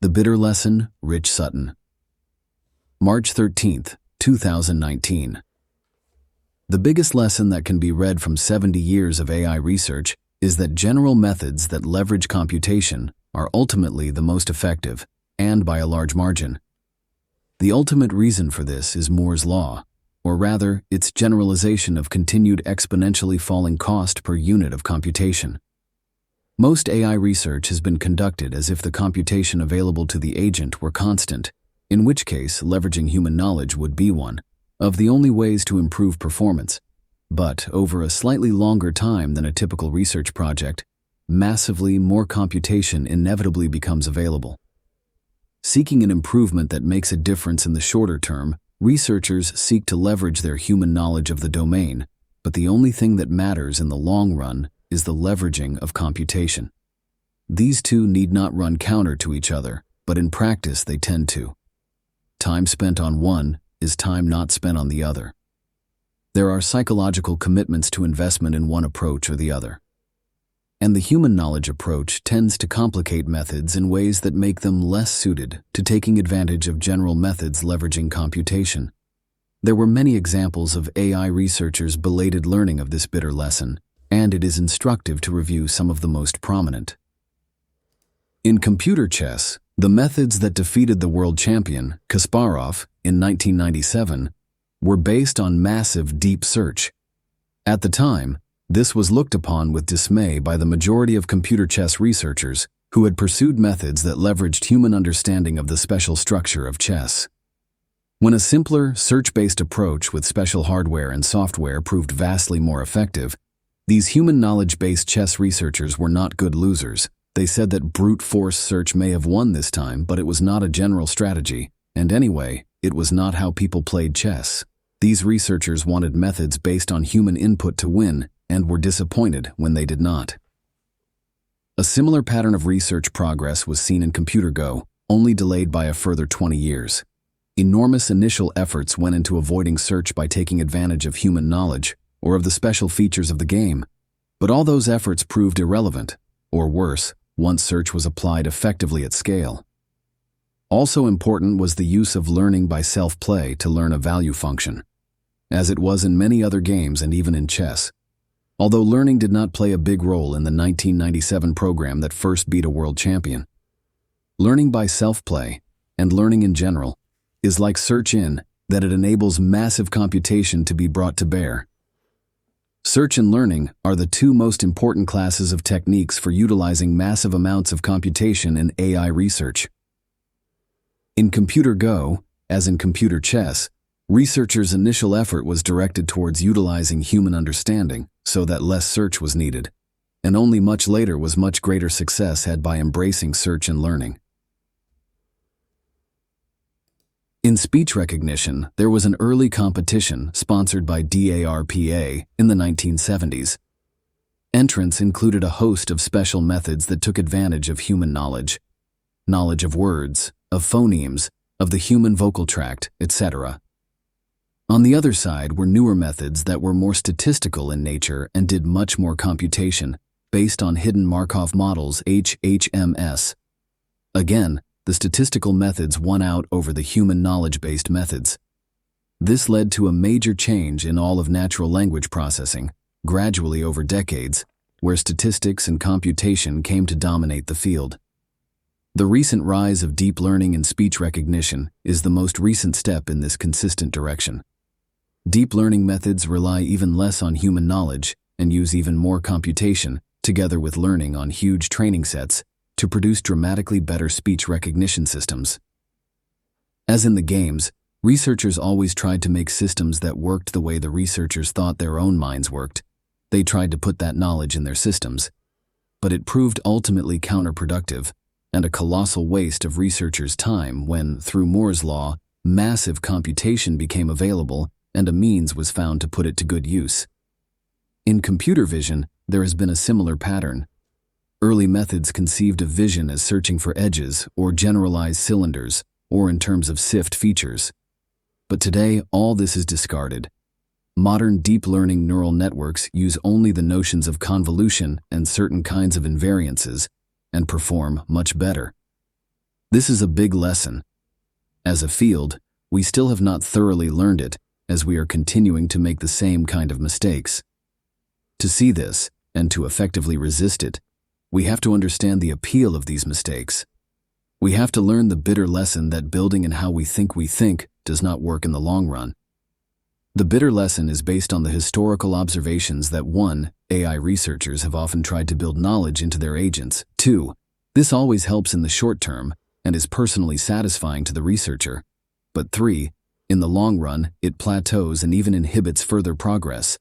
The Bitter Lesson, Rich Sutton. March 13th, 2019. The biggest lesson that can be read from 70 years of AI research is that general methods that leverage computation are ultimately the most effective, and by a large margin. The ultimate reason for this is Moore's law, or rather, its generalization of continued exponentially falling cost per unit of computation. Most AI research has been conducted as if the computation available to the agent were constant, in which case leveraging human knowledge would be one of the only ways to improve performance. But over a slightly longer time than a typical research project, massively more computation inevitably becomes available. Seeking an improvement that makes a difference in the shorter term, researchers seek to leverage their human knowledge of the domain, but the only thing that matters in the long run is the leveraging of computation. These two need not run counter to each other, but in practice they tend to. Time spent on one is time not spent on the other. There are psychological commitments to investment in one approach or the other. And the human knowledge approach tends to complicate methods in ways that make them less suited to taking advantage of general methods leveraging computation. There were many examples of AI researchers' belated learning of this bitter lesson, and it is instructive to review some of the most prominent. In computer chess, the methods that defeated the world champion, Kasparov, in 1997, were based on massive deep search. At the time, this was looked upon with dismay by the majority of computer chess researchers who had pursued methods that leveraged human understanding of the special structure of chess. When a simpler, search-based approach with special hardware and software proved vastly more effective, these human knowledge-based chess researchers were not good losers. They said that brute force search may have won this time, but it was not a general strategy, and anyway, it was not how people played chess. These researchers wanted methods based on human input to win, and were disappointed when they did not. A similar pattern of research progress was seen in computer Go, only delayed by a further 20 years. Enormous initial efforts went into avoiding search by taking advantage of human knowledge, or of the special features of the game, but all those efforts proved irrelevant, or worse, once search was applied effectively at scale. Also important was the use of learning by self-play to learn a value function, as it was in many other games and even in chess. Although learning did not play a big role in the 1997 program that first beat a world champion. Learning by self-play, and learning in general, is like search in that it enables massive computation to be brought to bear. Search and learning are the two most important classes of techniques for utilizing massive amounts of computation in AI research. In computer Go, as in computer chess, researchers' initial effort was directed towards utilizing human understanding so that less search was needed, and only much later was much greater success had by embracing search and learning. In speech recognition, there was an early competition sponsored by DARPA in the 1970s. Entrants included a host of special methods that took advantage of human knowledge of words, of phonemes, of the human vocal tract, etc. On the other side were newer methods that were more statistical in nature and did much more computation, based on hidden Markov models HHMS. Again, the statistical methods won out over the human knowledge-based methods. This led to a major change in all of natural language processing, gradually over decades, where statistics and computation came to dominate the field. The recent rise of deep learning in speech recognition is the most recent step in this consistent direction. Deep learning methods rely even less on human knowledge and use even more computation, together with learning on huge training sets, to produce dramatically better speech recognition systems. As in the games, researchers always tried to make systems that worked the way the researchers thought their own minds worked. They tried to put that knowledge in their systems. But it proved ultimately counterproductive, and a colossal waste of researchers' time when, through Moore's law, massive computation became available and a means was found to put it to good use. In computer vision, there has been a similar pattern. Early methods conceived of vision as searching for edges or generalized cylinders, or in terms of sift features. But today, all this is discarded. Modern deep learning neural networks use only the notions of convolution and certain kinds of invariances, and perform much better. This is a big lesson. As a field, we still have not thoroughly learned it, as we are continuing to make the same kind of mistakes. To see this, and to effectively resist it, we have to understand the appeal of these mistakes. We have to learn the bitter lesson that building and how we think does not work in the long run. The bitter lesson is based on the historical observations that 1. AI researchers have often tried to build knowledge into their agents. 2. This always helps in the short term and is personally satisfying to the researcher. But 3. In the long run, it plateaus and even inhibits further progress.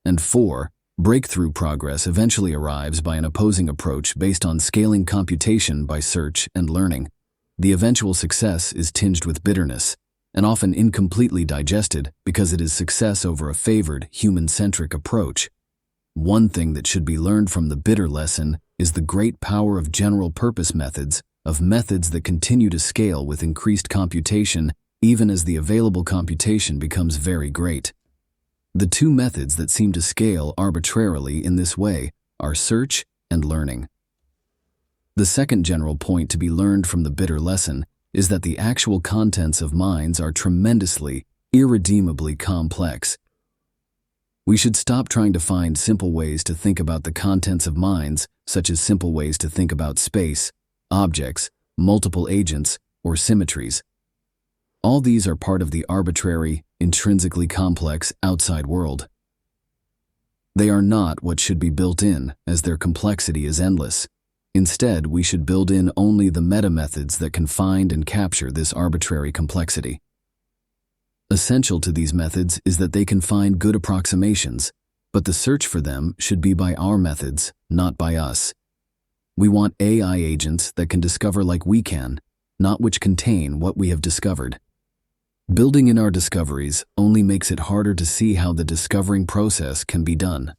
And 4. Breakthrough progress eventually arrives by an opposing approach based on scaling computation by search and learning. The eventual success is tinged with bitterness, and often incompletely digested because it is success over a favored, human-centric approach. One thing that should be learned from the bitter lesson is the great power of general-purpose methods, of methods that continue to scale with increased computation even as the available computation becomes very great. The two methods that seem to scale arbitrarily in this way are search and learning. The second general point to be learned from the bitter lesson is that the actual contents of minds are tremendously, irredeemably complex. We should stop trying to find simple ways to think about the contents of minds, such as simple ways to think about space, objects, multiple agents, or symmetries. All these are part of the arbitrary, intrinsically complex outside world. They are not what should be built in, as their complexity is endless. Instead, we should build in only the meta-methods that can find and capture this arbitrary complexity. Essential to these methods is that they can find good approximations, but the search for them should be by our methods, not by us. We want AI agents that can discover like we can, not which contain what we have discovered. Building in our discoveries only makes it harder to see how the discovering process can be done.